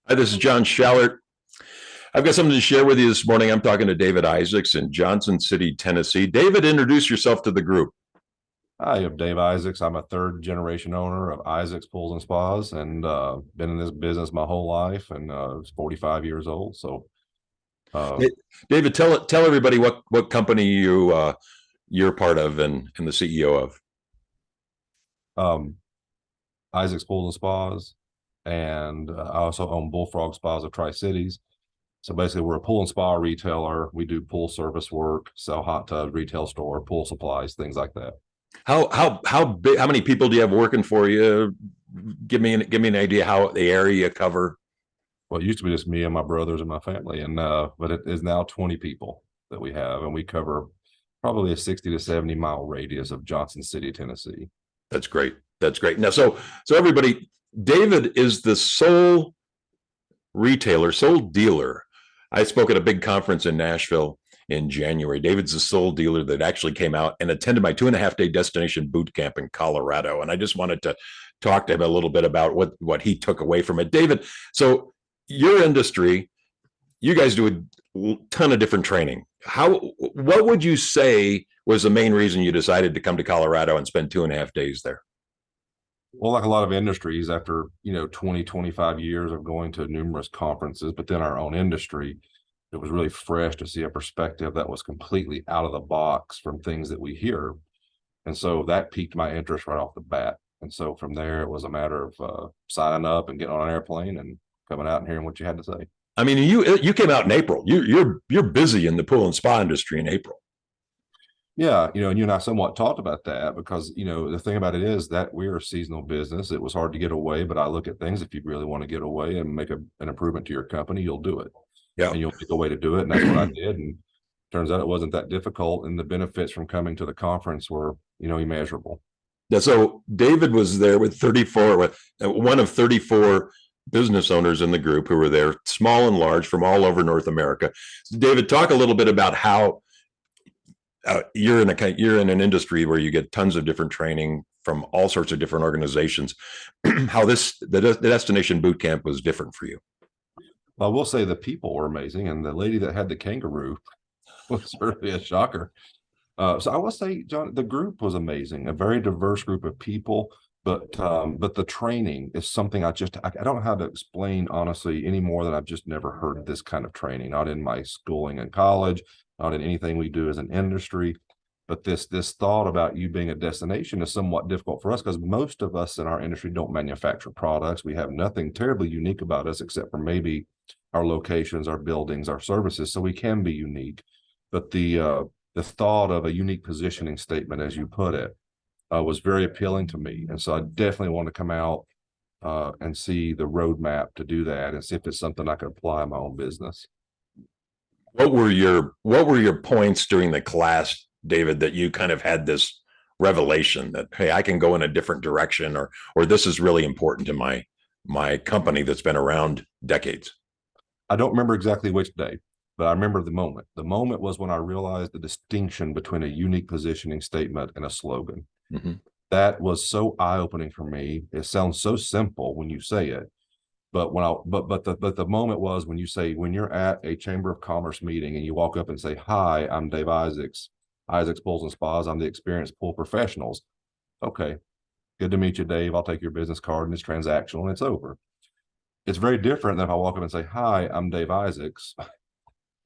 Hi, this is John Schallert. I've got something to share with you this morning. I'm talking to David Isaacs in Johnson City, Tennessee. David, introduce yourself to the group. Hi, I'm Dave Isaacs. I'm a third generation owner of Isaacs Pools and Spas and been in this business my whole life and was 45 years old. So, uh, David, tell everybody what company you're part of and the CEO of. um, Isaacs Pools and Spas, and I also own Bullfrog Spas of Tri-Cities. So basically, we're a pool and spa retailer. We do pool service work, sell hot tubs, retail store, pool supplies, things like that. How big? How many people do you have working for you? Give me an idea how the area you cover. Well, it used to be just me and my brothers and my family, and but it is now 20 people that we have, and we cover probably a 60 to 70 mile radius of Johnson City, Tennessee. That's great. That's great. Now, so everybody, David is the sole retailer, sole dealer. I spoke at a big conference in Nashville in January. David's the sole dealer that actually came out and attended my 2.5 day destination boot camp in Colorado. And I just wanted to talk to him a little bit about what he took away from it. David, so your industry, you guys do a ton of different training. What would you say was the main reason you decided to come to Colorado and spend 2.5 days there? Well, like a lot of industries, after 20, 25 years of going to numerous conferences, but then our own industry, it was really fresh to see a perspective that was completely out of the box from things that we hear. And so that piqued my interest right off the bat. And so from there, it was a matter of signing up and getting on an airplane and coming out and hearing what you had to say. I mean, you came out in April. You're busy in the pool and spa industry in April. Yeah, and you and I somewhat talked about that because, the thing about it is that we're a seasonal business. It was hard to get away, but I look at things, if you really want to get away and make an improvement to your company, you'll do it. Yeah. And you'll make a way to do it. And that's what I did. And turns out it wasn't that difficult. And the benefits from coming to the conference were, immeasurable. Yeah, so David was there with 34, with one of 34 business owners in the group who were there, small and large, from all over North America. So David, talk a little bit about how you're in an industry where you get tons of different training from all sorts of different organizations. How the destination boot camp was different for you. Well, I will say the people were amazing. And the lady that had the kangaroo was certainly a shocker. So I will say, John, the group was amazing, a very diverse group of people. But the training is something I don't know how to explain honestly any more than I've just never heard this kind of training, not in my schooling in college, not in anything we do as an industry. But this thought about you being a destination is somewhat difficult for us because most of us in our industry don't manufacture products. We have nothing terribly unique about us except for maybe our locations, our buildings, our services. So we can be unique. But the thought of a unique positioning statement, as you put it, was very appealing to me. And so I definitely want to come out and see the roadmap to do that and see if it's something I could apply in my own business. What were your points during the class, David, that you kind of had this revelation that, hey, I can go in a different direction, or this is really important to my company that's been around decades? I don't remember exactly which day, but I remember the moment. The moment was when I realized the distinction between a unique positioning statement and a slogan. Mm-hmm. That was so eye-opening for me. It sounds so simple when you say it, but the moment was when you're at a Chamber of Commerce meeting and you walk up and say, "Hi, I'm Dave Isaacs, Isaacs Pools and Spas. I'm the experienced pool professionals." Okay, good to meet you, Dave. I'll take your business card and it's transactional and it's over. It's very different than if I walk up and say, "Hi, I'm Dave Isaacs,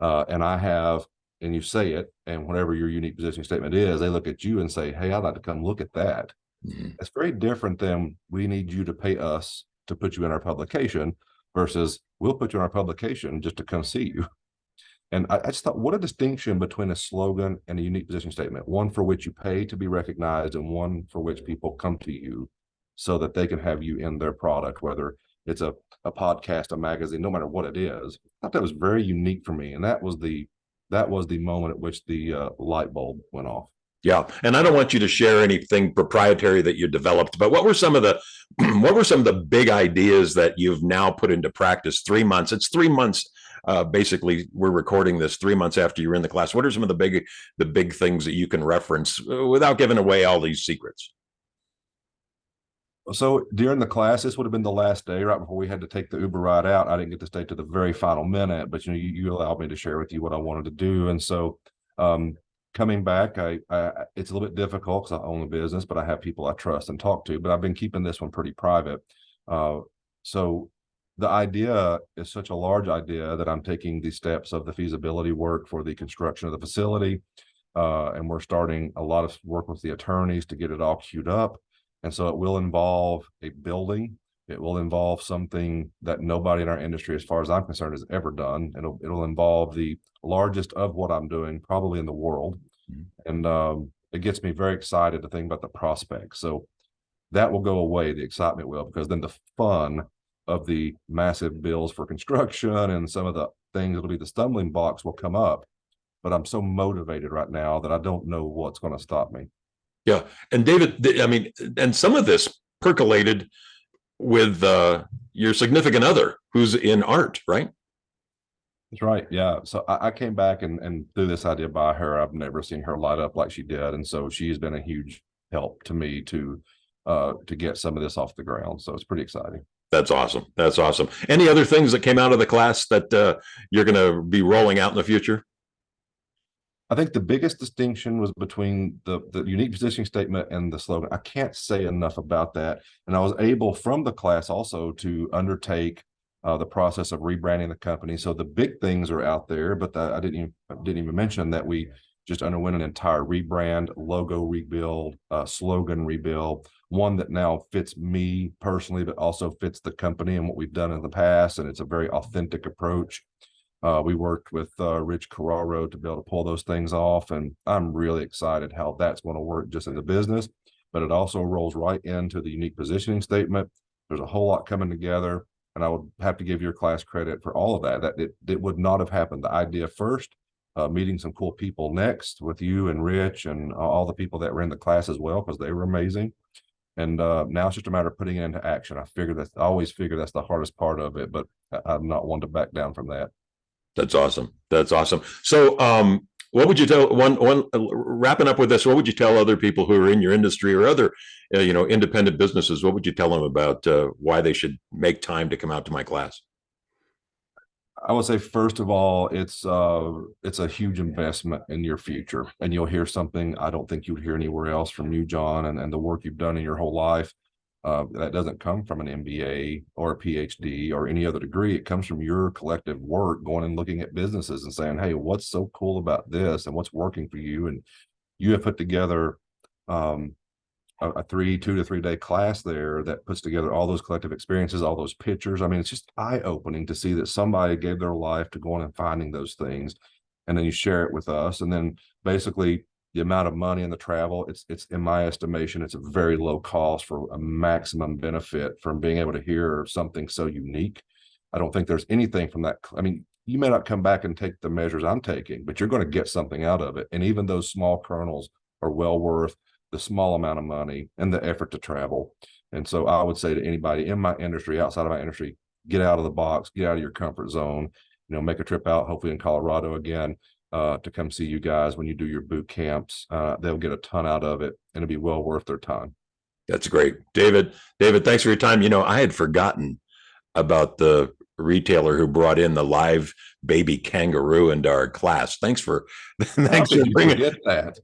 and I have," and you say it, and whatever your unique positioning statement is, they look at you and say, "Hey, I'd like to come look at that." Mm-hmm. It's very different than we need you to pay us to put you in our publication versus we'll put you in our publication just to come see you. And I just thought, what a distinction between a slogan and a unique positioning statement, one for which you pay to be recognized and one for which people come to you so that they can have you in their product, whether it's a podcast, a magazine, no matter what it is. I thought that was very unique for me. And that was the moment at which the light bulb went off. Yeah, and I don't want you to share anything proprietary that you developed, but what were some of the big ideas that you've now put into practice? 3 months. It's 3 months. Basically, we're recording this 3 months after you were in the class. What are some of the big things that you can reference without giving away all these secrets? So during the class, this would have been the last day, right before we had to take the Uber ride out. I didn't get to stay to the very final minute, but you allowed me to share with you what I wanted to do. And so um, coming back, I it's a little bit difficult because I own a business, but I have people I trust and talk to. But I've been keeping this one pretty private. Uh, so the idea is such a large idea that I'm taking the steps of the feasibility work for the construction of the facility. And we're starting a lot of work with the attorneys to get it all queued up. And so it will involve a building. It will involve something that nobody in our industry, as far as I'm concerned, has ever done. It'll involve the largest of what I'm doing, probably in the world. And it gets me very excited to think about the prospects. So that will go away, the excitement will, because then the fun of the massive bills for construction and some of the things that'll be the stumbling blocks will come up. But I'm so motivated right now that I don't know what's going to stop me. Yeah. And David, I mean, and some of this percolated with your significant other who's in art, right? That's right. Yeah. So I came back and threw this idea by her. I've never seen her light up like she did. And so she's been a huge help to me to get some of this off the ground. So it's pretty exciting. That's awesome. That's awesome. Any other things that came out of the class that you're going to be rolling out in the future? I think the biggest distinction was between the unique positioning statement and the slogan. I can't say enough about that. And I was able from the class also to undertake the process of rebranding the company. So the big things are out there, but I didn't even mention that we just underwent an entire rebrand, logo rebuild, slogan rebuild, one that now fits me personally, but also fits the company and what we've done in the past. And it's a very authentic approach. We worked with Rich Carraro to be able to pull those things off. And I'm really excited how that's going to work just in the business, but it also rolls right into the unique positioning statement. There's a whole lot coming together. And I would have to give your class credit for all of that. That it would not have happened. The idea first, meeting some cool people next with you and Rich and all the people that were in the class as well, because they were amazing. And now it's just a matter of putting it into action. I always figure that's the hardest part of it, but I'm not one to back down from that. That's awesome. That's awesome. So, what would you tell one wrapping up with this? What would you tell other people who are in your industry or other, independent businesses? What would you tell them about why they should make time to come out to my class? I would say first of all, it's a huge investment in your future, and you'll hear something I don't think you'd hear anywhere else from you, John, and the work you've done in your whole life. That doesn't come from an MBA or a PhD or any other degree. It comes from your collective work, going and looking at businesses and saying, "Hey, what's so cool about this, and what's working for you?" And you have put together a 2 to 3 day class there that puts together all those collective experiences, all those pictures. I mean, it's just eye-opening to see that somebody gave their life to going and finding those things, and then you share it with us. And then basically the amount of money and the travel, it's in my estimation, it's a very low cost for a maximum benefit from being able to hear something so unique. I don't think there's anything from that. I mean, you may not come back and take the measures I'm taking, but you're going to get something out of it. And even those small kernels are well worth the small amount of money and the effort to travel. And so I would say to anybody in my industry, outside of my industry, get out of the box, get out of your comfort zone, make a trip out, hopefully in Colorado again, to come see you guys when you do your boot camps. They'll get a ton out of it, and it'll be well worth their time. That's great, David. David, thanks for your time. I had forgotten about the retailer who brought in the live baby kangaroo into our class. Thanks for bringing that.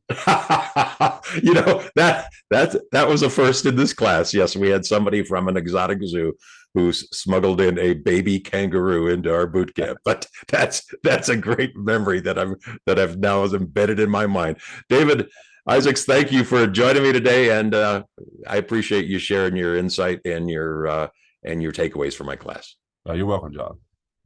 that was a first in this class. Yes, we had somebody from an exotic zoo who smuggled in a baby kangaroo into our boot camp. But that's a great memory that I've now embedded in my mind. David Isaacs, thank you for joining me today, and I appreciate you sharing your insight and your takeaways for my class. You're welcome, John.